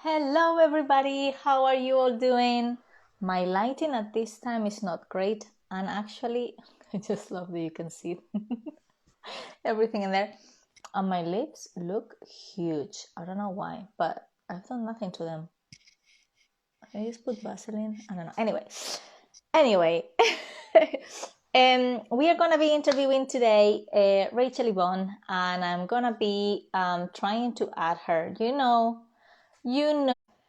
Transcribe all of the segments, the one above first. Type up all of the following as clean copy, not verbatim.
Hello everybody, how are you all doing? My lighting at this time is not great, and actually I just love that you can see everything in there. And my lips look huge. I don't know why, but I've done nothing to them. I just put Vaseline. I don't know. Anyway, we are gonna be interviewing today Rachel Yvonne, and I'm gonna be trying to add her. You know,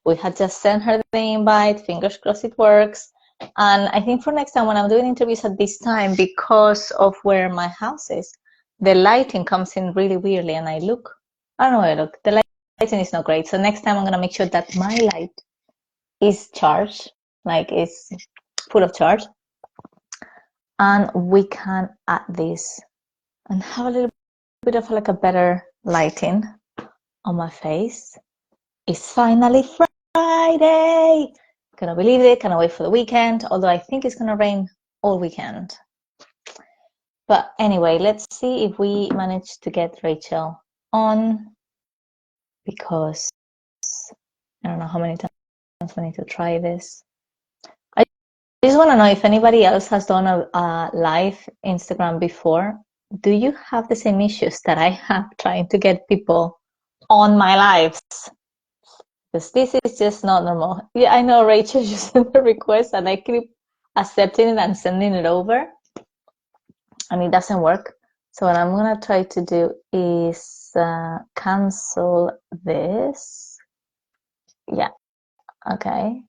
we had just sent her the invite. Fingers crossed it works. And I think for next time when I'm doing interviews at this time, because of where my house is, the lighting comes in really weirdly, and I don't know where I look. The lighting is not great. So next time I'm gonna make sure that my light is charged, like it's full of charge, and we can add this and have a little bit of like a better lighting on my face. It's finally Friday. Cannot believe it. Cannot wait for the weekend. Although I think it's gonna rain all weekend. But anyway, let's see if we manage to get Rachel on, because I don't know how many times we need to try this. I just want to know if anybody else has done a live Instagram before. Do you have the same issues that I have trying to get people on my lives? Because this is just not normal. Yeah, I know, Rachel, you sent the request and I keep accepting it and sending it over, and it doesn't work. So what I'm gonna try to do is cancel this. Yeah, okay.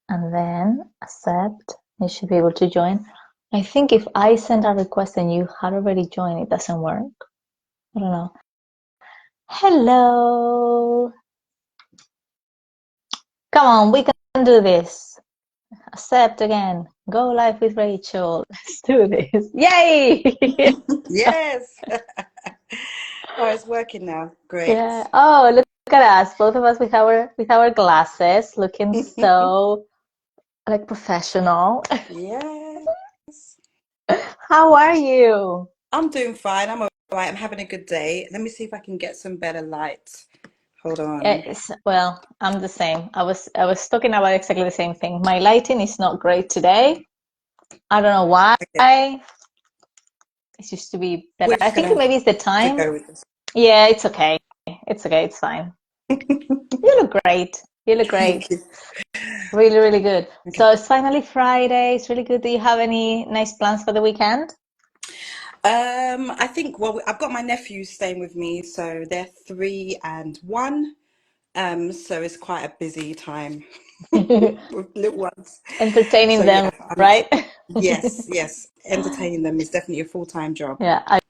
And then accept. You should be able to join. I think if I send a request and you had already joined, it doesn't work. I don't know. Hello. Come on, we can do this. Accept again. Go live with Rachel. Let's do this. Yay! Yes. Oh, it's working now. Great. Yeah. Oh, look at us. Both of us with our glasses, looking so like professional. Yes. How are you? I'm doing fine. I'm all right. I'm having a good day. Let me see if I can get some better light. Hold on. Well, I'm the same. I was talking about exactly the same thing. My lighting is not great today. I don't know why. Okay. It used to be better. We're I just think gonna have maybe it's the to time. go with this. Yeah, it's okay. It's okay. It's fine. You look great. You look great. Thank you. Really, really good. Okay. So it's finally Friday. It's really good. Do you have any nice plans for the weekend? I think, well, I've got my nephews staying with me, so they're 3 and 1. So it's quite a busy time with little ones. So Entertaining them, yeah, I'm right? yes, yes. Entertaining them is definitely a full-time job. Yeah, I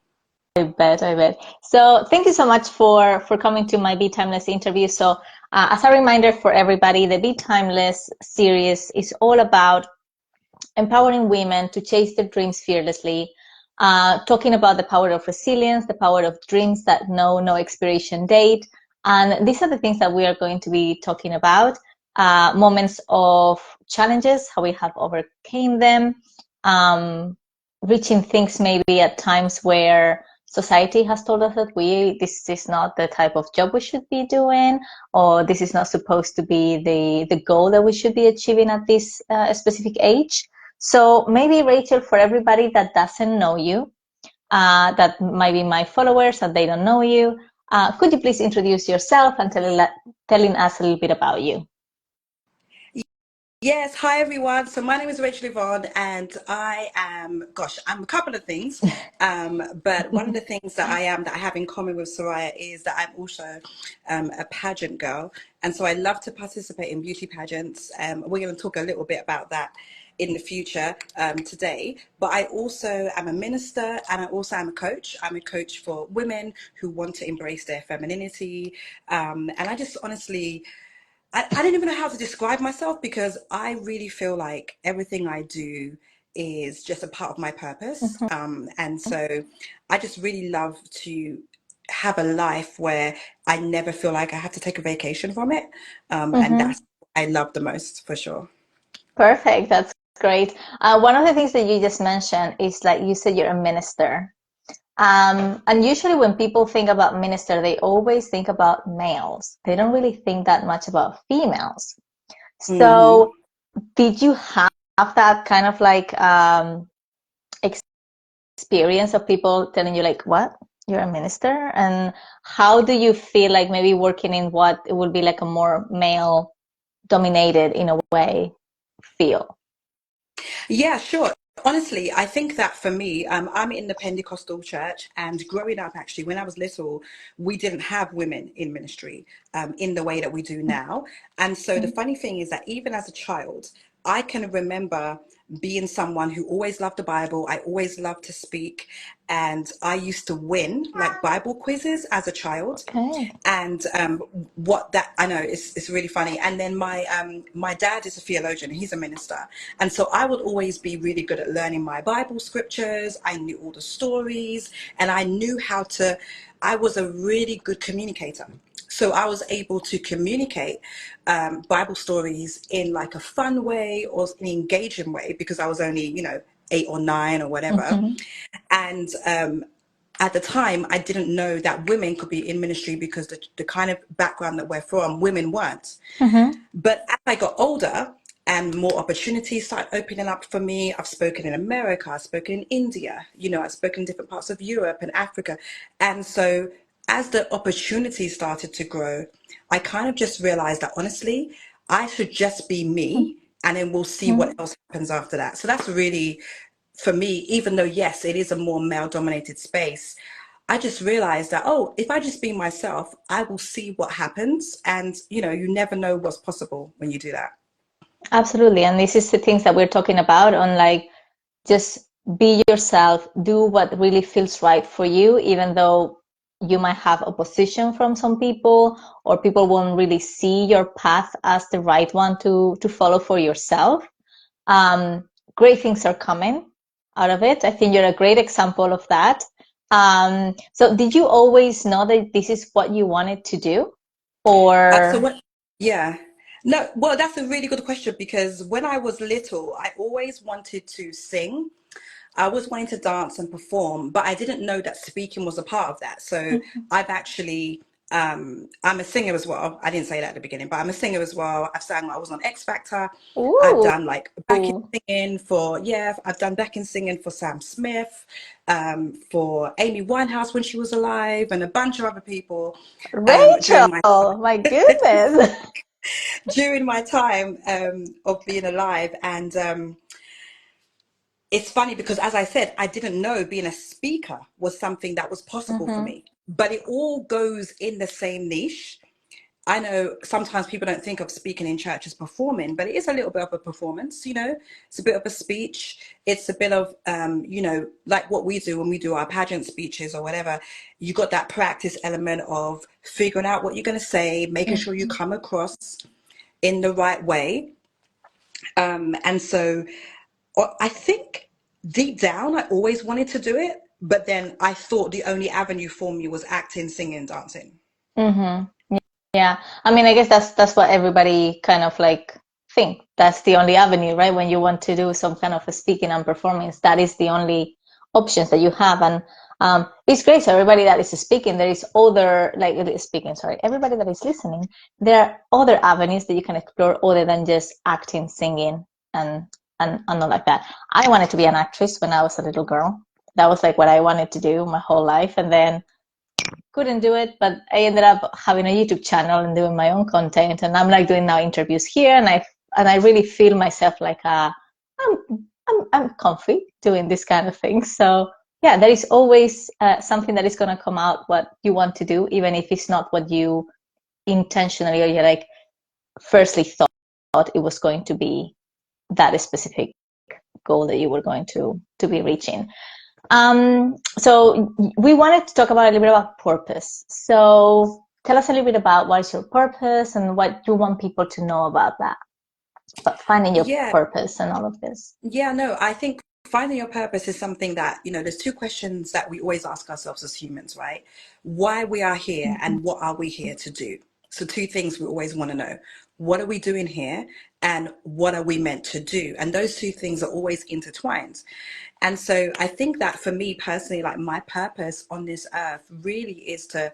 bet, I bet. So thank you so much for coming to my Be Timeless interview. So as a reminder for everybody, the Be Timeless series is all about empowering women to chase their dreams fearlessly, talking about the power of resilience, the power of dreams that know no expiration date. And these are the things that we are going to be talking about. Moments of challenges, how we have overcame them, um, reaching things maybe at times where society has told us that this is not the type of job we should be doing, or this is not supposed to be the goal that we should be achieving at this specific age. So maybe, Rachel, for everybody that doesn't know you, that might be my followers and they don't know you, could you please introduce yourself and telling us a little bit about you? Yes, hi everyone. So my name is Rachel Yvonne, and I'm a couple of things. But one of the things that I have in common with Soraya is that I'm also a pageant girl. And so I love to participate in beauty pageants. We're going to talk a little bit about that in the future today. But I also am a minister, and I also am a coach. I'm a coach for women who want to embrace their femininity. And I just honestly, I don't even know how to describe myself, because I really feel like everything I do is just a part of my purpose. Mhm. And so I just really love to have a life where I never feel like I have to take a vacation from it. And Mhm. that's what I love the most, for sure. Perfect. That's great. One of the things that you just mentioned is like you said you're a minister. And usually when people think about minister, they always think about males. They don't really think that much about females. Hmm. So did you have that kind of like experience of people telling you like, what? You're a minister? And how do you feel like maybe working in what it would be like a more male dominated in a way feel? Yeah, sure. Honestly, I think that for me, I'm in the Pentecostal church, and growing up, actually, when I was little, we didn't have women in ministry in the way that we do now. And so the funny thing is that even as a child, I can remember being someone who always loved the Bible. I always loved to speak, and I used to win like Bible quizzes as a child. Okay. And what that I know is really funny. And then my dad is a theologian, he's a minister, and so I would always be really good at learning my Bible scriptures. I knew all the stories, and I knew how to. I was a really good communicator, so I was able to communicate Bible stories in like a fun way or an engaging way, because I was only 8 or 9 or whatever. Mm-hmm. And at the time, I didn't know that women could be in ministry, because the kind of background that we're from, women weren't. Mm-hmm. But as I got older and more opportunities started opening up for me, I've spoken in America, I've spoken in India, I've spoken in different parts of Europe and Africa. And so as the opportunities started to grow, I kind of just realized that honestly, I should just be me, and then we'll see what else happens after that. So that's really, for me, even though, yes, it is a more male dominated space, I just realized that, oh, if I just be myself, I will see what happens. And, you never know what's possible when you do that. Absolutely. And this is the things that we're talking about on like just be yourself, do what really feels right for you, even though you might have opposition from some people or people won't really see your path as the right one to follow for yourself. Um, Great things are coming out of it. I think you're a great example of that. So did you always know that this is what you wanted to do? So Or what, yeah. No, well, that's a really good question, because when I was little, I always wanted to sing. I was wanting to dance and perform, but I didn't know that speaking was a part of that. So I've actually, I'm a singer as well. I didn't say that at the beginning, but I'm a singer as well. I've sang, I was on X Factor. I've ooh, done like backing singing for, yeah, I've done backing singing for Sam Smith, for Amy Winehouse when she was alive, and a bunch of other people Rachel, during my my goodness. time of being alive. And it's funny because, as I said, I didn't know being a speaker was something that was possible for Hmm. me, but it all goes in the same niche. I know sometimes people don't think of speaking in church as performing, but it is a little bit of a performance. It's a bit of a speech. It's a bit of, like what we do when we do our pageant speeches or whatever. You got that practice element of figuring out what you're going to say, making sure you come across in the right way. And so I think deep down, I always wanted to do it, but then I thought the only avenue for me was acting, singing, dancing. Hmm. Yeah. I mean, I guess that's what everybody kind of like think. That's the only avenue, right? When you want to do some kind of a speaking and performance, that is the only options that you have. And it's great. So everybody that is speaking, there is other like speaking, sorry, everybody that is listening, there are other avenues that you can explore other than just acting, singing, and and not like that. I wanted to be an actress when I was a little girl. That was like what I wanted to do my whole life. And then couldn't do it, but I ended up having a YouTube channel and doing my own content. And I'm like doing now interviews here, and I really feel myself like I'm comfy doing this kind of thing. So yeah, there is always something that is going to come out what you want to do, even if it's not what you intentionally or you like firstly thought it was going to be that specific goal that you were going to be reaching. So we wanted to talk about a little bit about purpose. So tell us a little bit about what is your purpose and what you want people to know about finding your Yeah, purpose and all of this. yeah, no, I think finding your purpose is something that, there's two questions that we always ask ourselves as humans, right? Why we are here and what are we here to do? So two things we always want to know. What are we doing here? And what are we meant to do? And those two things are always intertwined. And so I think that for me personally, like my purpose on this earth really is to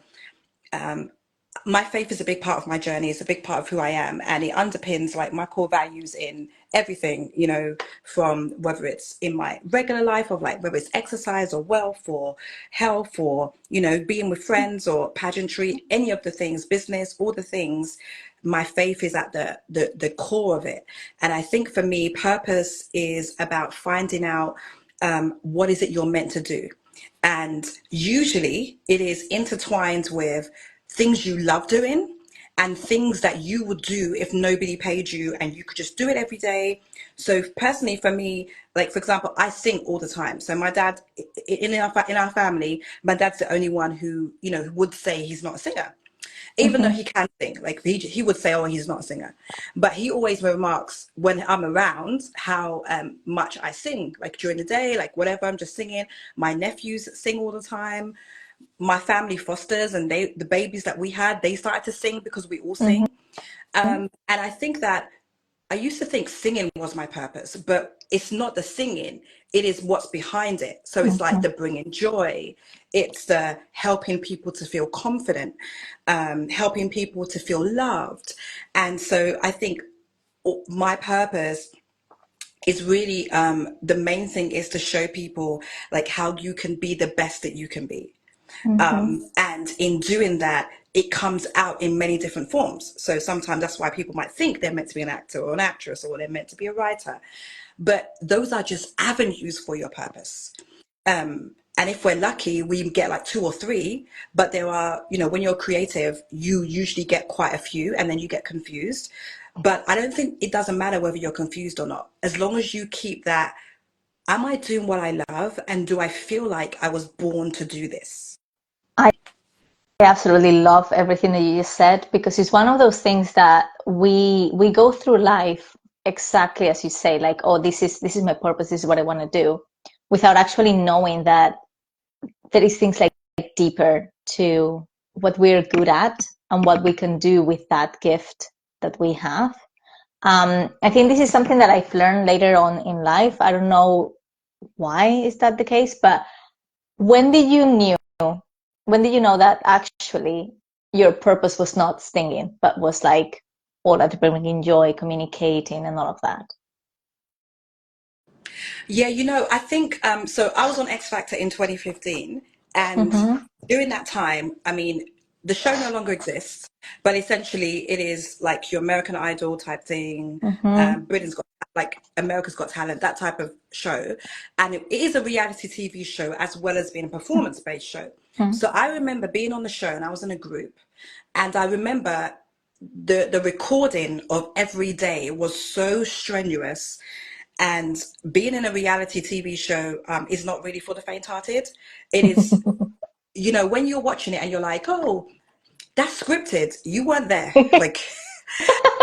my faith is a big part of my journey. It's a big part of who I am, and it underpins like my core values in everything, you know, from whether it's in my regular life of like whether it's exercise or wealth or health or, you know, being with friends or pageantry, any of the things, business, all the things. My faith is at the core of it. And I think for me, purpose is about finding out what is it you're meant to do. And usually it is intertwined with things you love doing and things that you would do if nobody paid you and you could just do it every day. So personally for me, like for example, I sing all the time. So my dad, in our family, my dad's the only one who, you know, would say he's not a singer, even though Mm-hmm. he can sing. Like he would say, oh, he's not a singer, but he always remarks when I'm around how much I sing, like during the day, like whatever, I'm just singing. My nephews sing all the time. My family fosters, and the babies that we had, they started to sing because we all Mm-hmm. sing. And I think that I used to think singing was my purpose, but it's not the singing, it is what's behind it. So it's like Mm-hmm. the bringing joy, it's the helping people to feel confident, helping people to feel loved. And so I think my purpose is really the main thing is to show people like how you can be the best that you can be. Mm-hmm. And in doing that, it comes out in many different forms. So sometimes that's why people might think they're meant to be an actor or an actress or they're meant to be a writer. But those are just avenues for your purpose. And if we're lucky, we get like two or three, but there are, you know, when you're creative, you usually get quite a few and then you get confused. But I don't think it doesn't matter whether you're confused or not. As long as you keep that, am I doing what I love? And do I feel like I was born to do this? I absolutely love everything that you just said because it's one of those things that we go through life exactly as you say, like, oh, this is my purpose, this is what I want to do, without actually knowing that there is things like deeper to what we're good at and what we can do with that gift that we have. I think this is something that I've learned later on in life. I don't know why is that the case, but when did you knew when did you know that actually your purpose was not singing, but was like all that bringing joy, communicating, and all of that? Yeah, you know, I think so I was on X Factor in 2015, and Mm-hmm. during that time, I mean, the show no longer exists, but essentially it is like your American Idol type thing, Mm-hmm. Britain's Got like America's Got Talent, that type of show. And it is a reality TV show as well as being a performance-based show. Mm-hmm. So I remember being on the show and I was in a group, and I remember the recording of every day was so strenuous, and being in a reality TV show is not really for the faint-hearted. It is, you know, when you're watching it and you're like, oh, that's scripted. You weren't there. Like,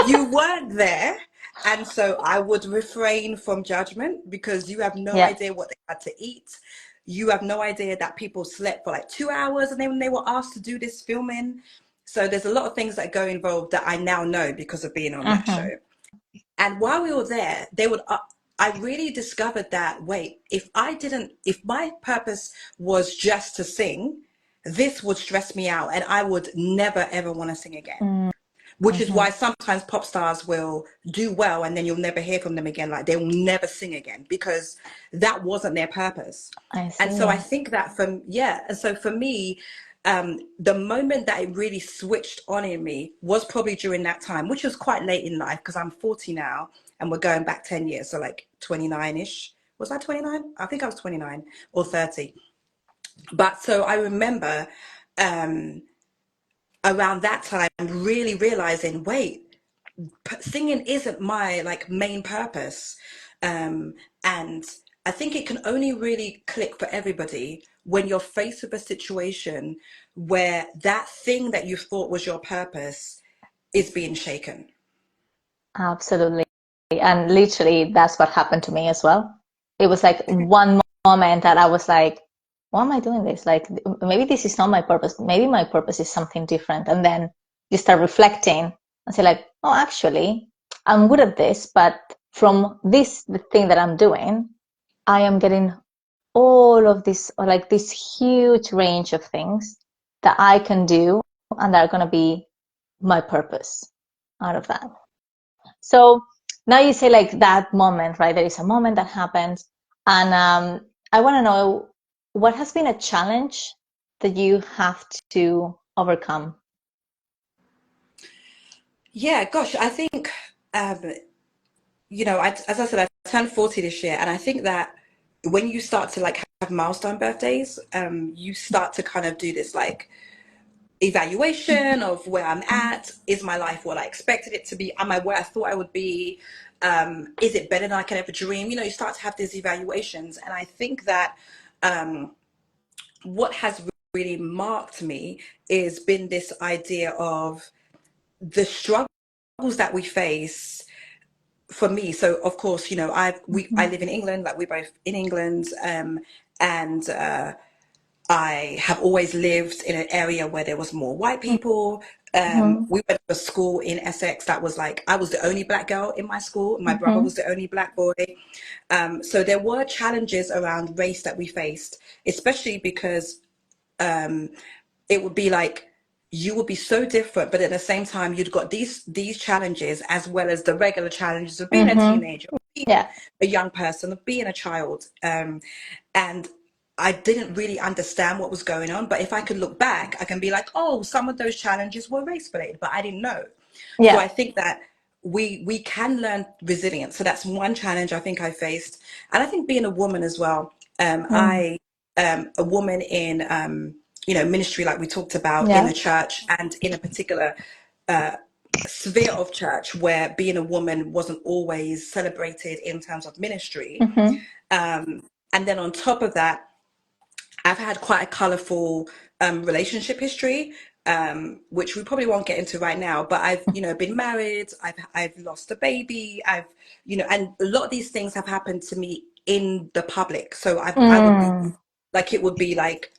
you weren't there. And so I would refrain from judgment because you have no Yeah. idea what they had to eat. You have no idea that people slept for like 2 hours and then when they were asked to do this filming. So there's a lot of things that go involved that I now know because of being on that show. Mm-hmm. And while we were there, they would. I really discovered that wait, if my purpose was just to sing, this would stress me out, and I would never ever want to sing again. Which is Mm-hmm. why sometimes pop stars will do well, and then you'll never hear from them again. Like they will never sing again because that wasn't their purpose. I And so I see. think that and so for me, the moment that it really switched on in me was probably during that time, which was quite late in life because I'm 40 now and we're going back 10 years. So like 29-ish. Was I 29? I think I was 29 or 30. But so I remember um, around that time really realizing, wait, singing isn't my like main purpose. Um, and I think it can only really click for everybody when you're faced with a situation where that thing that you thought was your purpose is being shaken. Absolutely. And literally, that's what happened to me as well. It was like one moment that I was like, why am I doing this? Like, maybe this is not my purpose. Maybe my purpose is something different. And then you start reflecting and say like, oh, actually, I'm good at this, but from this the thing that I'm doing, I am getting all of this, or like this huge range of things that I can do and that are going to be my purpose out of that. So now you say like that moment, right? There is a moment that happens, and I want to know what has been a challenge that you have to overcome. Yeah, gosh, I think, um, as I said, I turned 40 this year, and I think that when you start to like have milestone birthdays, you start to kind of do this like evaluation of where I'm at. Is my life what I expected it to be? Am I where I thought I would be? Is it better than I could ever dream? You start to have these evaluations, and I think that what has really marked me is been this idea of the struggles that we face. For me, so of course, I Mm-hmm. live in England, like we're both in England, and I have always lived in an area where there was more white people. Mm-hmm. We went to a school in Essex that was like, I was the only black girl in my school. My brother Mm-hmm. was the only black boy. So there were challenges around race that we faced, especially because it would be like you would be so different, but at the same time you'd got these challenges as well as the regular challenges of being a Mm-hmm. teenager, of being Yeah. a young person, of being a child. And I didn't really understand what was going on, but if I could look back, I can be like, oh, some of those challenges were race related, but I didn't know. So Yeah. I think that we can learn resilience. So that's one challenge I think I faced, and I think being a woman as well. Mm. I A woman in ministry, like we talked about, in the Yeah. church, and in a particular sphere of church where being a woman wasn't always celebrated in terms of ministry. Mm-hmm. And then on top of that, I've had quite a colorful relationship history, which we probably won't get into right now. But I've, been married. I've lost a baby. And a lot of these things have happened to me in the public. So I would be Mm. like, it would be like,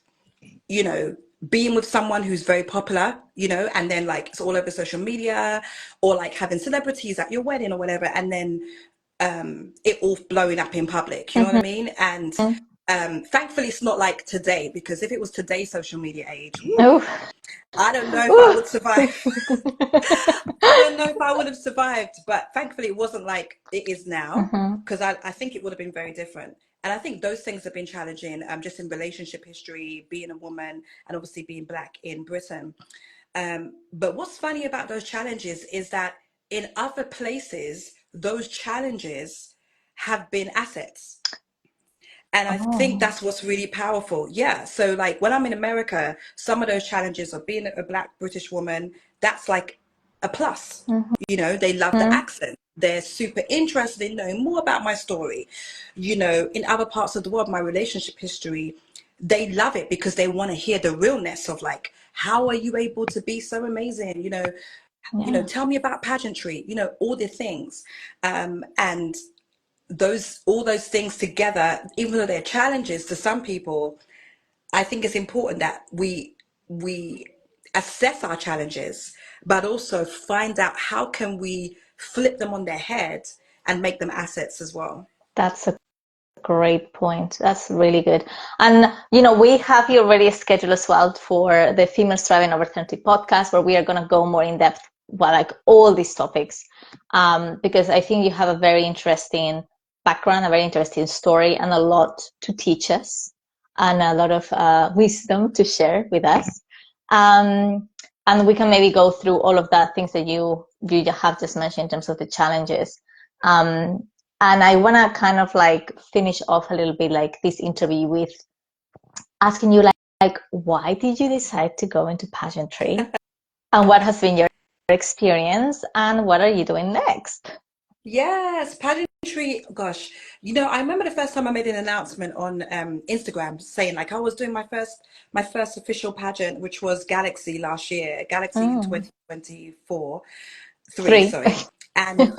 you know, being with someone who's very popular, and then like it's all over social media, or like having celebrities at your wedding or whatever, and then it all blowing up in public, you know what I Mm-hmm. mean? And thankfully it's not like today, because if it was today's social media age, woo, Ooh. I don't know if I Ooh. would survive. I don't know if I would have survived, but thankfully it wasn't like it is now, Mm-hmm. because I think it would have been very different. And I think those things have been challenging, just in relationship history, being a woman, and obviously being black in Britain. But what's funny about those challenges is that in other places, those challenges have been assets. And I think Oh. that's what's really powerful. Yeah. So, like, when I'm in America, some of those challenges of being a black British woman, that's like a plus. They love the Mm-hmm. accent. They're super interested in knowing more about my story. In other parts of the world, my relationship history, they love it because they want to hear the realness of like, how are you able to be so amazing? Yeah. Tell me about pageantry, all the things. And those all those things together, even though they're challenges to some people, I think it's important that we assess our challenges, but also find out how can we flip them on their head and make them assets as well. That's a great point. That's really good. And, we have you already scheduled as well for the Female Striving Over 30 podcast, where we are going to go more in depth, well, like all these topics, because I think you have a very interesting background, a very interesting story, and a lot to teach us, and a lot of wisdom to share with us. And we can maybe go through all of that things that you have just mentioned in terms of the challenges. Um, and I want to kind of like finish off a little bit like this interview with asking you like why did you decide to go into pageantry, and what has been your experience, and what are you doing next? Yes, pageantry. Gosh, I remember the first time I made an announcement on Instagram saying like I was doing my first official pageant, which was Galaxy last year, Galaxy Mm. 2024, three, Three. sorry. And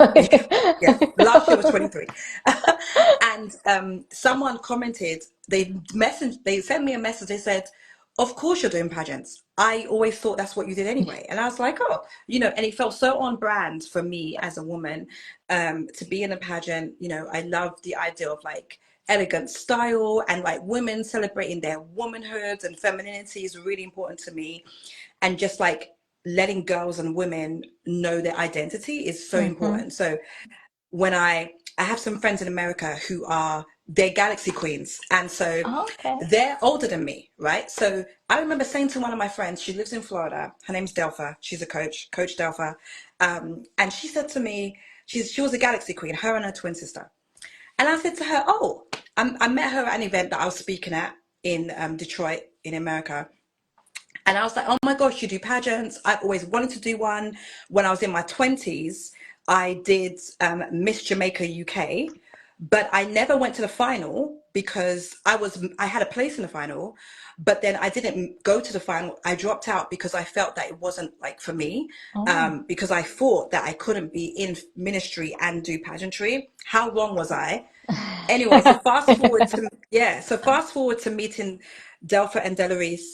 yeah, last year was 23. And someone commented, they sent me a message. They said, "Of course you're doing pageants. I always thought that's what you did anyway. And I was like, oh, and it felt so on brand for me as a woman, to be in a pageant. I love the idea of like elegant style and like women celebrating their womanhood and femininity is really important to me. And just like letting girls and women know their identity is so Mm-hmm. important. So when I have some friends in America who are they're galaxy queens, and so Okay. they're older than me, right? So I remember saying to one of my friends, she lives in Florida. Her name's Delpha. She's a Coach Delpha, and she said to me, she was a galaxy queen, her and her twin sister. And I said to her, oh, I met her at an event that I was speaking at in Detroit in America. And I was like, oh my gosh, you do pageants. I've always wanted to do one. When I was in my 20s, I did Miss Jamaica UK, but I never went to the final because I had a place in the final, but then I didn't go to the final. I dropped out because I felt that it wasn't like for me, Oh. because I thought that I couldn't be in ministry and do pageantry. How wrong was I? Anyway, so fast forward to meeting Delpha and Delarice,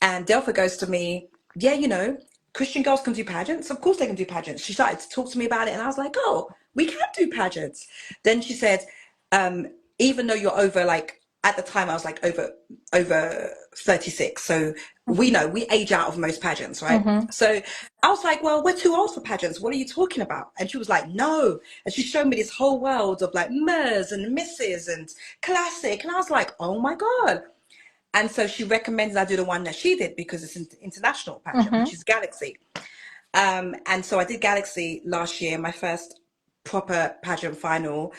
and Delpha goes to me, yeah, Christian girls can do pageants. Of course they can do pageants. She started to talk to me about it, and I was like, oh, we can do pageants. Then she said, um, even though you're over, like at the time I was like over 36, so we age out of most pageants, right? Mm-hmm. So I was like, well, we're too old for pageants. What are you talking about? And she was like, no. And she showed me this whole world of like Ms. and Mrs. and classic. And I was like, oh my God. And so she recommends I do the one that she did because it's an international pageant, Mm-hmm. which is Galaxy. And so I did Galaxy last year, my first proper pageant final.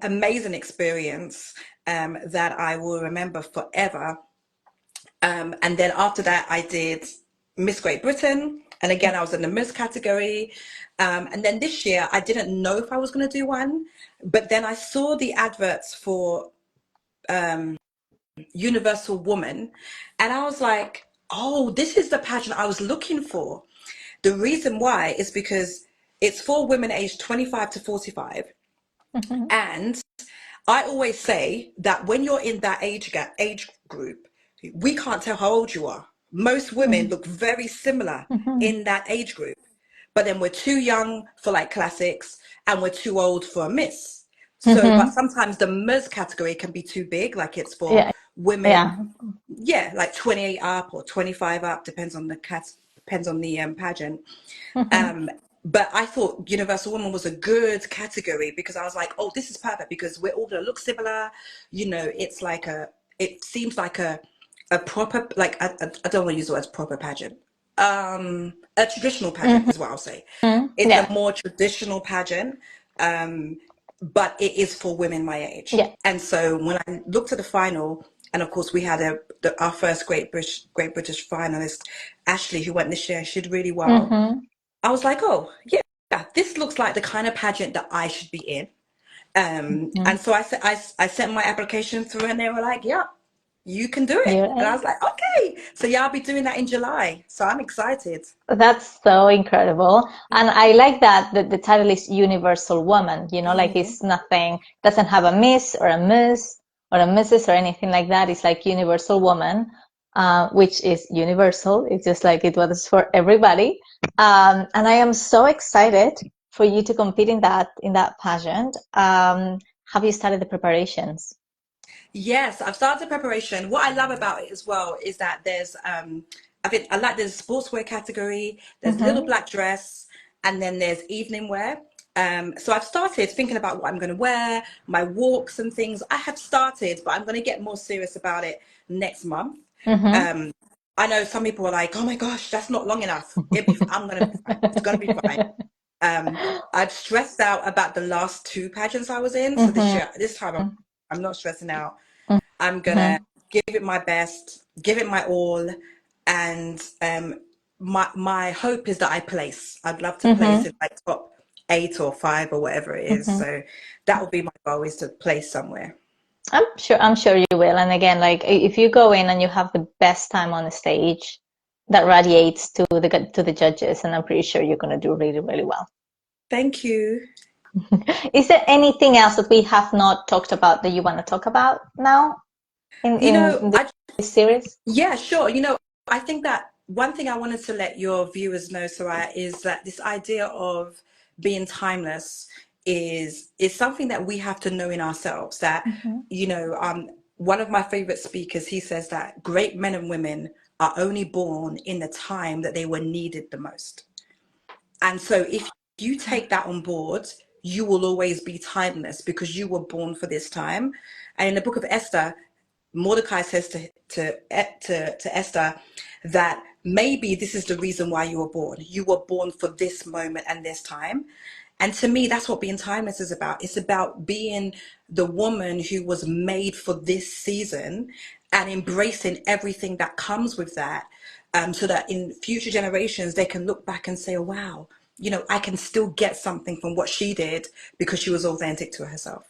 Amazing experience, that I will remember forever. And then after that, I did Miss Great Britain. And again, I was in the Miss category. And then this year, I didn't know if I was going to do one. But then I saw the adverts for Universal Woman. And I was like, oh, this is the pageant I was looking for. The reason why is because it's for women aged 25 to 45. Mm-hmm. And I always say that when you're in that age group, we can't tell how old you are. Most women look very similar Mm-hmm. in that age group, but then we're too young for like classics and we're too old for a miss. So, but Mm-hmm. sometimes the Ms category can be too big, like it's for Yeah. women, Yeah. yeah, like 28 up or 25 up, depends on the pageant. Mm-hmm. Um, but I thought Universal Woman was a good category because I was like, oh, this is perfect because we're all gonna look similar. It's like it seems like a proper, like I don't want to use the word proper pageant. A traditional pageant is what I'll say. Mm-hmm. It's a Yeah. more traditional pageant, um, but it is for women my age. Yeah. And so when I looked at the final, and of course we had our first Great British finalist, Ashley, who went this year. She did really well. Mm-hmm. I was like, oh, yeah, this looks like the kind of pageant that I should be in. Mm-hmm. And so I sent my application through and they were like, yeah, you can do it. You're And I right. was like, okay. So yeah, I'll be doing that in July. So I'm excited. That's so incredible. And I like that the title is Universal Woman, like Hmm. it's nothing, doesn't have a miss or a miss or a missus or anything like that. It's like Universal Woman, which is universal. It's just like it was for everybody. And I am so excited for you to compete in that pageant. Have you started the preparations? Yes, I've started preparation. What I love about it as well is that I think I like there's a sportswear category, there's little Mm-hmm. black dress, and then there's evening wear. So I've started thinking about what I'm going to wear, my walks and things. I have started, but I'm going to get more serious about it next month. Mm-hmm. Um, I know some people are like, "Oh my gosh, that's not long enough." I'm going to be fine. It's going to be fine. I've stressed out about the last two pageants I was in, so Mm-hmm. this time I'm not stressing out. I'm gonna Mm-hmm. give it my best, give it my all, and my hope is that I place. I'd love to place Mm-hmm. in like top 8 or 5 or whatever it is. Mm-hmm. So that would be my goal, is to place somewhere. I'm sure you will. And again, like if you go in and you have the best time on the stage, that radiates to the judges, and I'm pretty sure you're going to do really, really well. Thank you. Is there anything else that we have not talked about that you want to talk about now in You in know, this series? yeah, sure. I think that one thing I wanted to let your viewers know, Soraya, is that this idea of being timeless is something that we have to know in ourselves. That, Mm-hmm. one of my favorite speakers, he says that great men and women are only born in the time that they were needed the most. And so if you take that on board, you will always be timeless because you were born for this time. And in the book of Esther, Mordecai says to Esther that maybe this is the reason why you were born. You were born for this moment and this time. And to me, that's what being timeless is about. It's about being the woman who was made for this season and embracing everything that comes with that, so that in future generations, they can look back and say, oh, wow, I can still get something from what she did because she was authentic to herself.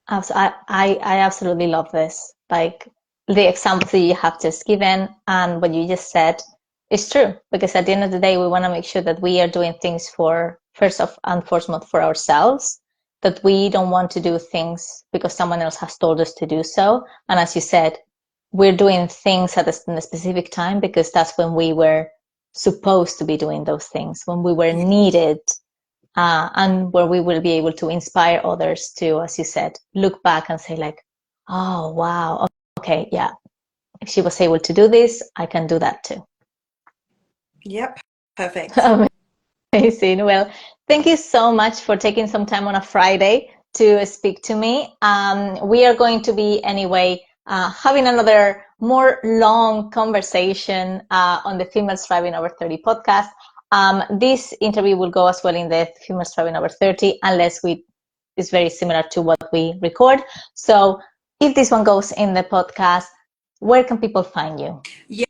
I absolutely love this. Like the examples that you have just given and what you just said is true. Because at the end of the day, we want to make sure that we are doing things for first of and foremost for ourselves, that we don't want to do things because someone else has told us to do so. And as you said, we're doing things at a specific time because that's when we were supposed to be doing those things, when we were Yeah. needed, and where we will be able to inspire others to, as you said, look back and say like, oh, wow, okay, yeah, if she was able to do this, I can do that too. Yep. Perfect. Amazing. Well, thank you so much for taking some time on a Friday to speak to me. We are going to be anyway having another more long conversation on the Female Striving Over 30 podcast. This interview will go as well in the Female Striving Over 30 unless it's very similar to what we record. So if this one goes in the podcast, where can people find you? Yeah.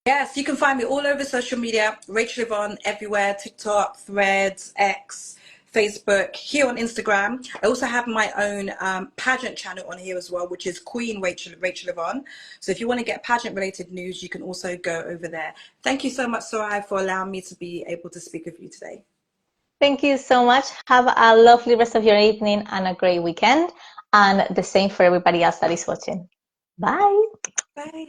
Yes, you can find me all over social media, Rachel Yvonne everywhere, TikTok, Threads, X, Facebook, here on Instagram. I also have my own pageant channel on here as well, which is Queen Rachel Yvonne. So if you want to get pageant related news, you can also go over there. Thank you so much, Soraya, for allowing me to be able to speak with you today. Thank you so much. Have a lovely rest of your evening and a great weekend. And the same for everybody else that is watching. Bye. Bye.